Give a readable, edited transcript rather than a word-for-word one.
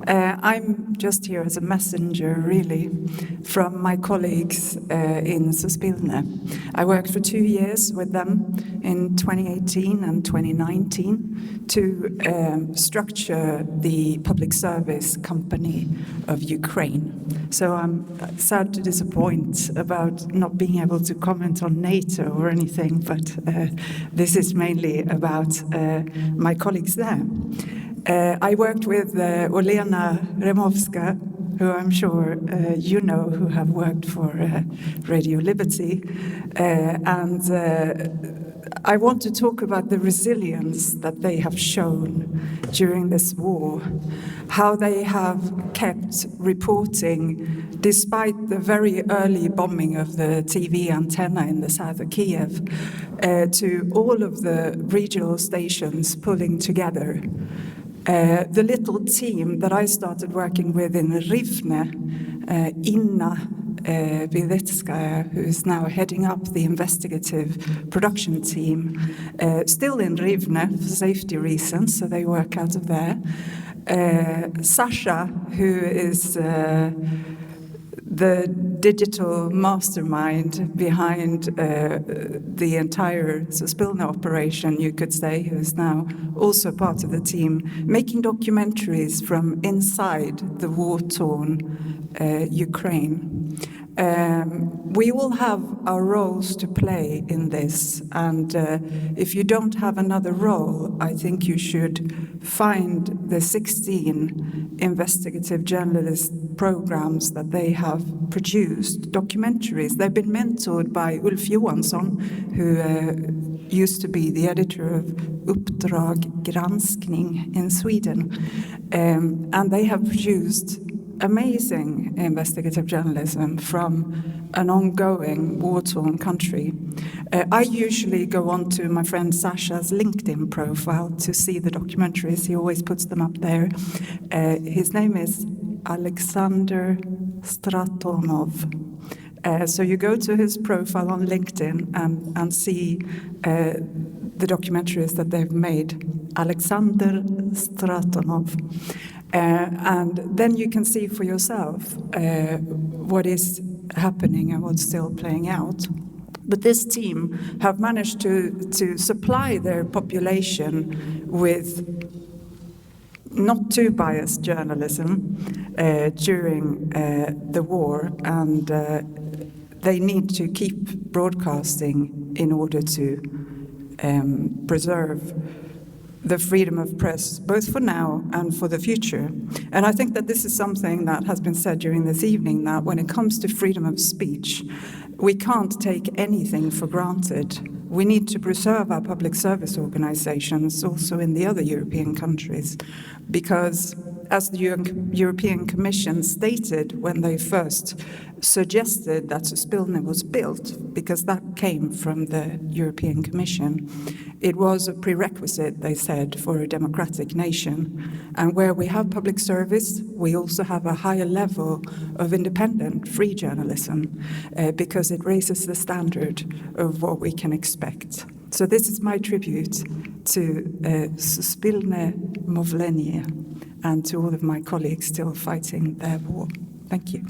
I'm just here as a messenger, really, from my colleagues in Suspilne. I worked for 2 years with them in 2018 and 2019 to structure the public service company of Ukraine. So I'm sad to disappoint about not being able to comment on NATO or anything, but this is mainly about my colleagues there. I worked with Olena Removska, who I'm sure you know, who have worked for Radio Liberty. And I want to talk about the resilience that they have shown during this war, how they have kept reporting despite the very early bombing of the TV antenna in the south of Kiev, to all of the regional stations pulling together. The little team that I started working with in Rivne, Inna Bidetskaya, who is now heading up the investigative production team, still in Rivne for safety reasons, so they work out of there. Sasha, who is the digital mastermind behind the entire Suspilne operation, you could say, who is now also part of the team, making documentaries from inside the war-torn Ukraine. We all have our roles to play in this, and if you don't have another role, I think you should find the 16 investigative journalist programs that they have produced, documentaries. They've been mentored by Ulf Johansson, who used to be the editor of Uppdrag Granskning in Sweden, and they have produced amazing investigative journalism from an ongoing war-torn country. I usually go on to my friend Sasha's LinkedIn profile to see the documentaries. He always puts them up there. His name is Alexander Stratonov. So you go to his profile on LinkedIn and see the documentaries that they've made. Alexander Stratonov. And then you can see for yourself what is happening and what's still playing out. But this team have managed to supply their population with not too biased journalism during the war, and they need to keep broadcasting in order to preserve the freedom of press, both for now and for the future. And I think that this is something that has been said during this evening, that when it comes to freedom of speech, we can't take anything for granted. We need to preserve our public service organizations also in the other European countries, because as the European Commission stated when they first suggested that Suspilne was built, because that came from the European Commission, it was a prerequisite, they said, for a democratic nation. And where we have public service, we also have a higher level of independent, free journalism, because it raises the standard of what we can expect. So this is my tribute to Suspilne Movlenie and to all of my colleagues still fighting their war. Thank you.